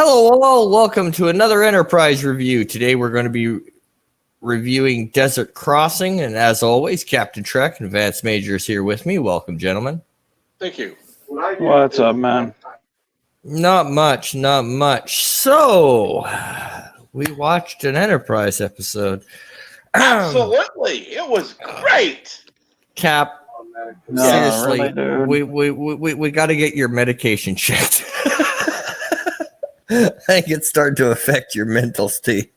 Hello, all. Welcome to another Enterprise review. Today we're going to be reviewing Desert Crossing, and as always, Captain Trek and Vance Major is here with me. Welcome, gentlemen. Thank you. What's up, man? Not much. So, we watched an Enterprise episode. Absolutely. It was great. Cap, No, seriously, really, dude. we got to get your medication checked. I think it's starting to affect your mental state.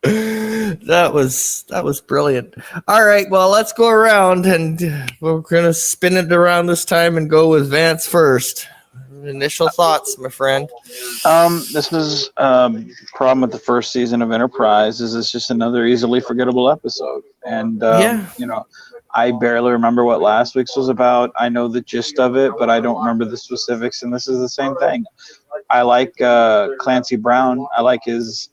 That was brilliant. All right, well, let's go around, and we're gonna spin it around this time and go with Vance first. Initial thoughts, my friend. This was problem with the first season of Enterprise is it's just another easily forgettable episode, and I barely remember what last week's was about. I know the gist of it, but I don't remember the specifics, and this is the same thing. I like Clancy Brown. I like his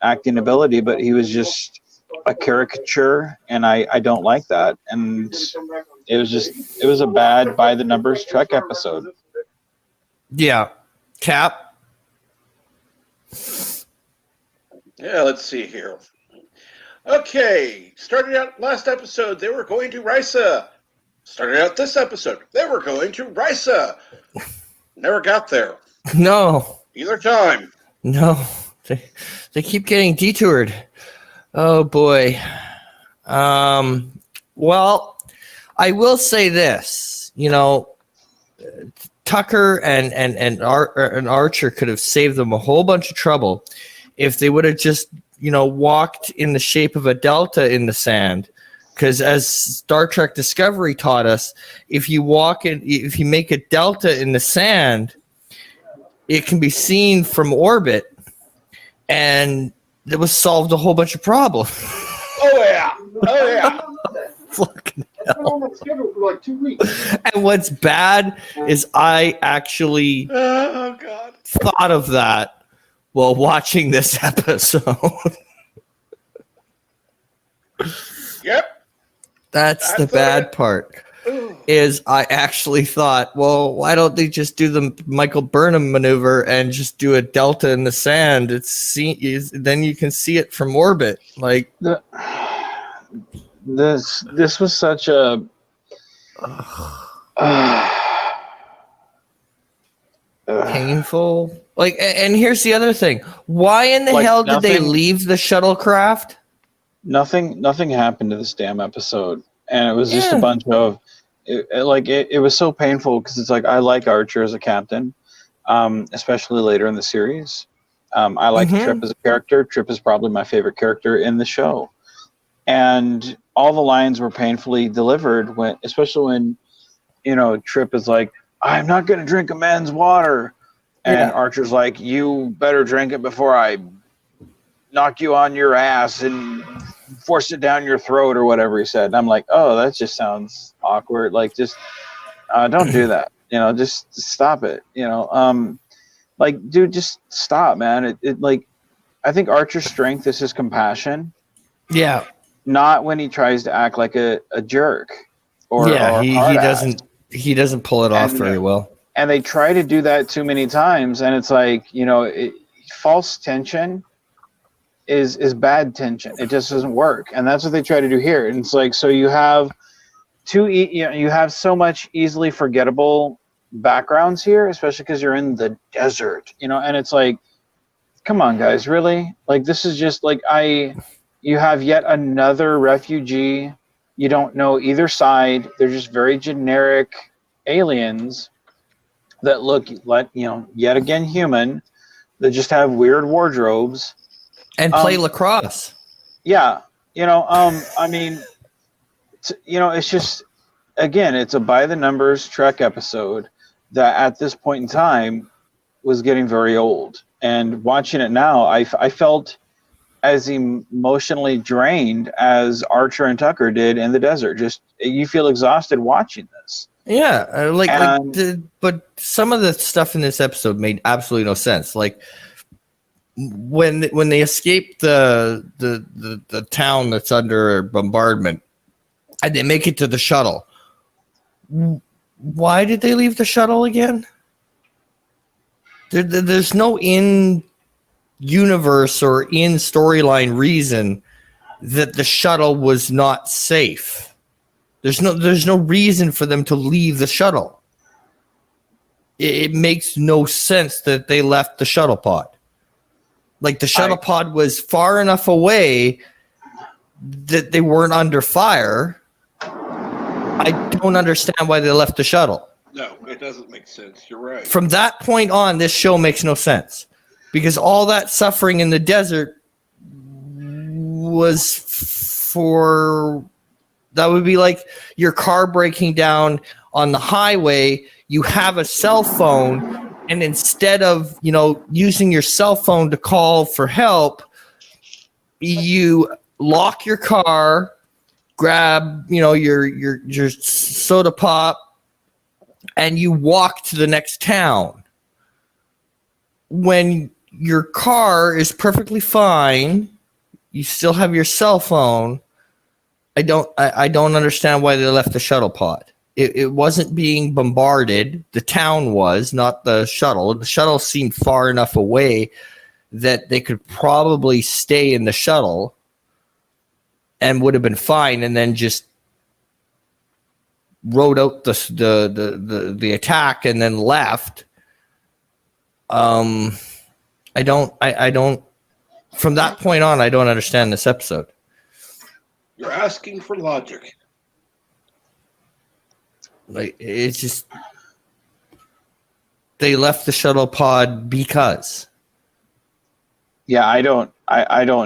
acting ability, but he was just a caricature, and I don't like that. And it was a bad by the numbers Trek episode. Yeah, Cap. Yeah, let's see here. Okay, started out last episode, they were going to Risa. Started out this episode, they were going to Risa. Never got there. No. Either time. No. They keep getting detoured. Oh boy. Well, I will say this. Tucker and Archer could have saved them a whole bunch of trouble if they would have just walked in the shape of a delta in the sand. Because as Star Trek Discovery taught us, if you make a delta in the sand, it can be seen from orbit, and it was solved a whole bunch of problems. Oh yeah. Fucking hell. For like 2 weeks. And what's bad is I actually thought of that while watching this episode. Yep. That's the bad part. Is I actually thought, well, why don't they just do the Michael Burnham maneuver and just do a delta in the sand? Then you can see it from orbit. Like this was such a painful. Like, and here's the other thing: why in the hell did they leave the shuttlecraft? Nothing happened to this damn episode, and it was just a bunch of. It was so painful because it's like I like Archer as a captain, especially later in the series. I like Trip as a character. Trip is probably my favorite character in the show, and all the lines were painfully delivered especially when Trip is like, "I'm not going to drink a man's water," and Archer's like, "You better drink it before I knock you on your ass and force it down your throat," or whatever he said. And I'm like, oh, that just sounds awkward. Like, just don't do that. Just stop it. Dude, just stop, man. I think Archer's strength is his compassion. Yeah. Not when he tries to act like a jerk. He doesn't pull it off very well. And they try to do that too many times, and it's like, false tension is bad tension. It just doesn't work, and that's what they try to do here. And it's like, so you have you have so much easily forgettable backgrounds here, especially because you're in the desert, and it's like, come on, guys, really? Like, this is just like you have yet another refugee. You don't know either side. They're just very generic aliens that look like, yet again human, that just have weird wardrobes. And play lacrosse. Yeah. I mean, it's just, again, it's a by the numbers Trek episode that at this point in time was getting very old. And watching it now, I felt as emotionally drained as Archer and Tucker did in the desert. Just, you feel exhausted watching this. Yeah. But some of the stuff in this episode made absolutely no sense. Like, when they escape the town that's under bombardment and they make it to the shuttle, why did they leave the shuttle again? There's no in universe or in storyline reason that the shuttle was not safe. There's no reason for them to leave the shuttle. It makes no sense that they left the shuttle pod. Like the shuttle pod was far enough away that they weren't under fire. I don't understand why they left the shuttle. No, it doesn't make sense. You're right. From that point on, this show makes no sense because all that suffering in the desert was that would be like your car breaking down on the highway. You have a cell phone, and instead of using your cell phone to call for help, you lock your car, grab your soda pop, and you walk to the next town. When your car is perfectly fine, you still have your cell phone. I don't understand why they left the shuttle pod. It wasn't being bombarded. The town was, not the shuttle. The shuttle seemed far enough away that they could probably stay in the shuttle and would have been fine, and then just rode out the attack and then left. I don't. From that point on, I don't understand this episode. You're asking for logic. Like, it's just they left the shuttle pod because. Yeah, I don't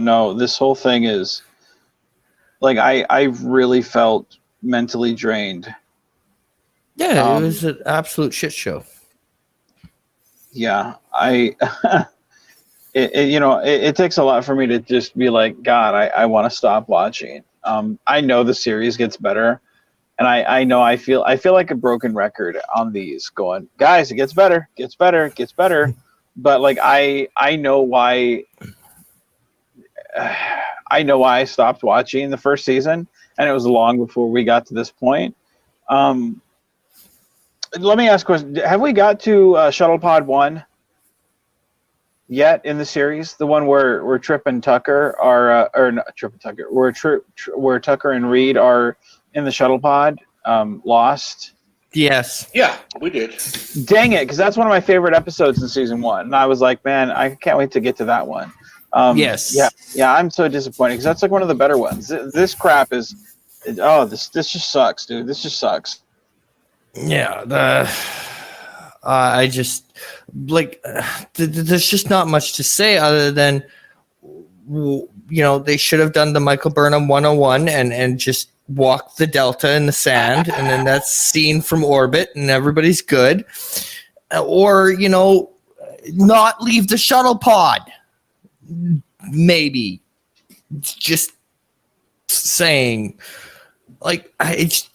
know. This whole thing is like I really felt mentally drained. Yeah, it was an absolute shit show. Yeah, it takes a lot for me to just be like, God, I want to stop watching. I know the series gets better, and I feel like a broken record on these, going, guys, it gets better. But like I know why I stopped watching the first season, and it was long before we got to this point. Let me ask a question. Have we got to Shuttle Pod 1 yet in the series? The one where Trip and Tucker are, or not Trip and Tucker, where Tucker and Reed are in the shuttle pod, lost? Yes. Yeah, we did. Dang it, because that's one of my favorite episodes in season 1. And I was like, man, I can't wait to get to that one. Yes. Yeah, I'm so disappointed because that's like one of the better ones. This crap is, this just sucks, dude. This just sucks. Yeah, I just like there's just not much to say other than they should have done the Michael Burnham 101 and just walk the delta in the sand, and then that's seen from orbit and everybody's good, or not leave the shuttle pod. Maybe just saying. Like, it's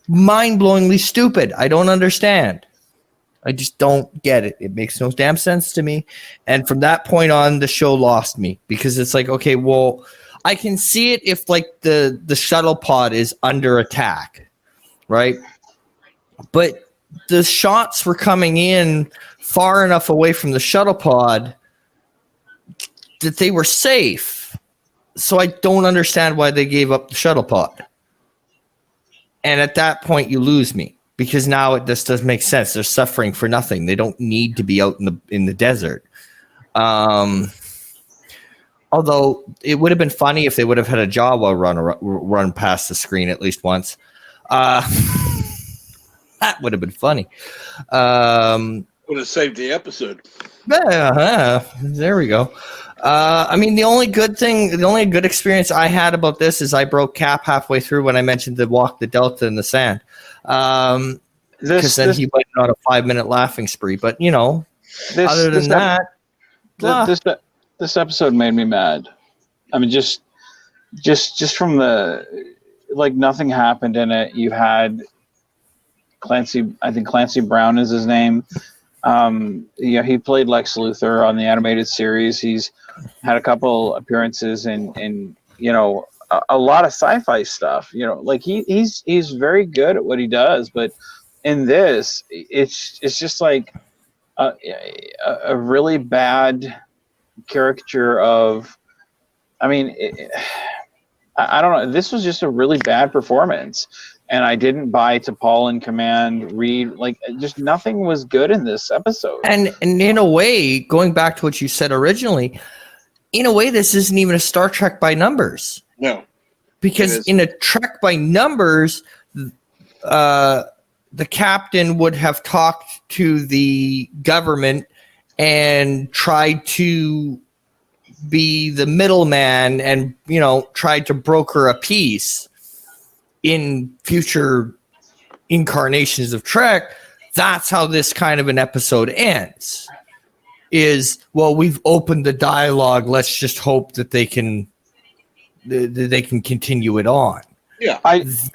mind-blowingly stupid. I don't understand. I just don't get it. It makes no damn sense to me. And from that point on, the show lost me because it's like, okay, well, I can see it if like the shuttle pod is under attack, right? But the shots were coming in far enough away from the shuttle pod that they were safe. So I don't understand why they gave up the shuttle pod. And at that point, you lose me because now this does make sense. They're suffering for nothing. They don't need to be out in the desert. Although it would have been funny if they would have had a Jawa run past the screen at least once. That would have been funny. Would have saved the episode. There we go. I mean, the only good experience I had about this is I broke Cap halfway through when I mentioned the walk the delta in the sand. Because then he went on a 5-minute laughing spree. But other than that, this episode made me mad. I mean, just from the, like, nothing happened in it. You had Clancy. I think Clancy Brown is his name. He played Lex Luthor on the animated series. He's had a couple appearances in a lot of sci-fi stuff. Like he's very good at what he does, but in this, it's just like a really bad caricature of. I mean, I don't know. This was just a really bad performance, and I didn't buy T'Pol in command. Reed, like, just nothing was good in this episode. And in a way, going back to what you said originally, in a way, this isn't even a Star Trek by numbers. No. Because in a Trek by numbers, the captain would have talked to the government and tried to be the middleman and, you know, tried to broker a peace. In future incarnations of Trek, that's how this kind of an episode ends. Is, well, we've opened the dialogue. Let's just hope that they can continue it on. Yeah,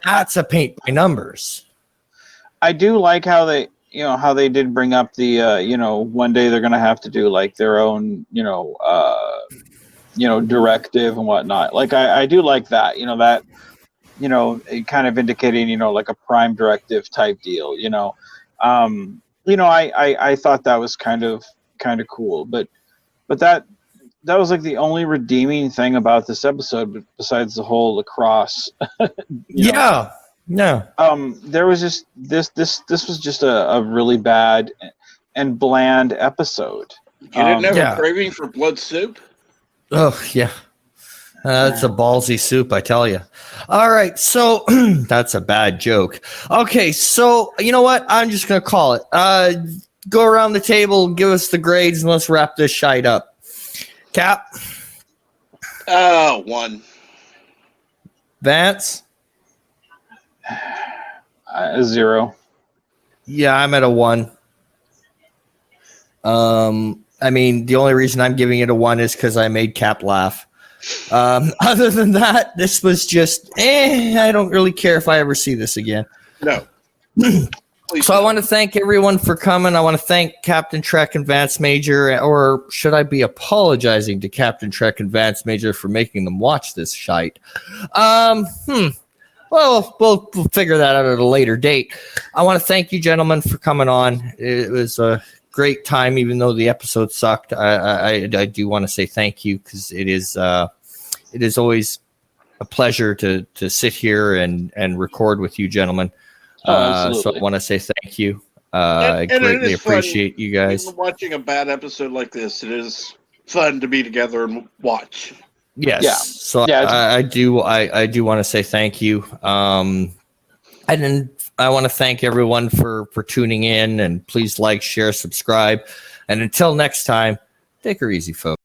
that's a paint by numbers. I do like how they, you know, how they did bring up the, you know, one day they're going to have to do like their own, you know, directive and whatnot. Like I do like that, you know, that, you know, kind of indicating, you know, like a prime directive type deal, you know. I thought that was kind of cool, but that was like the only redeeming thing about this episode besides the whole lacrosse. Yeah. There was just this was just a really bad and bland episode. You didn't have a craving for blood soup? Oh yeah. That's a ballsy soup, I tell you. All right, so that's a bad joke. Okay, so you know what? I'm just going to call it. Go around the table, give us the grades, and let's wrap this shite up. Cap? 1. Vance? 0. Yeah, I'm at a 1. I mean, the only reason I'm giving it a 1 is because I made Cap laugh. Other than that, this was just, I don't really care if I ever see this again. No. So I want to thank everyone for coming. I want to thank Captain Trek and Vance Major, or should I be apologizing to Captain Trek and Vance Major for making them watch this shite? Well, we'll figure that out at a later date. I want to thank you, gentlemen, for coming on. It was a great time, even though the episode sucked. I do want to say thank you, because it is always a pleasure to sit here and record with you, gentlemen. So I want to say thank you. I greatly appreciate you guys. Even watching a bad episode like this, it is fun to be together and watch. Yes. Yeah. So I do want to say thank you. And then I want to thank everyone for tuning in, and please like, share, subscribe. And until next time, take her easy, folks.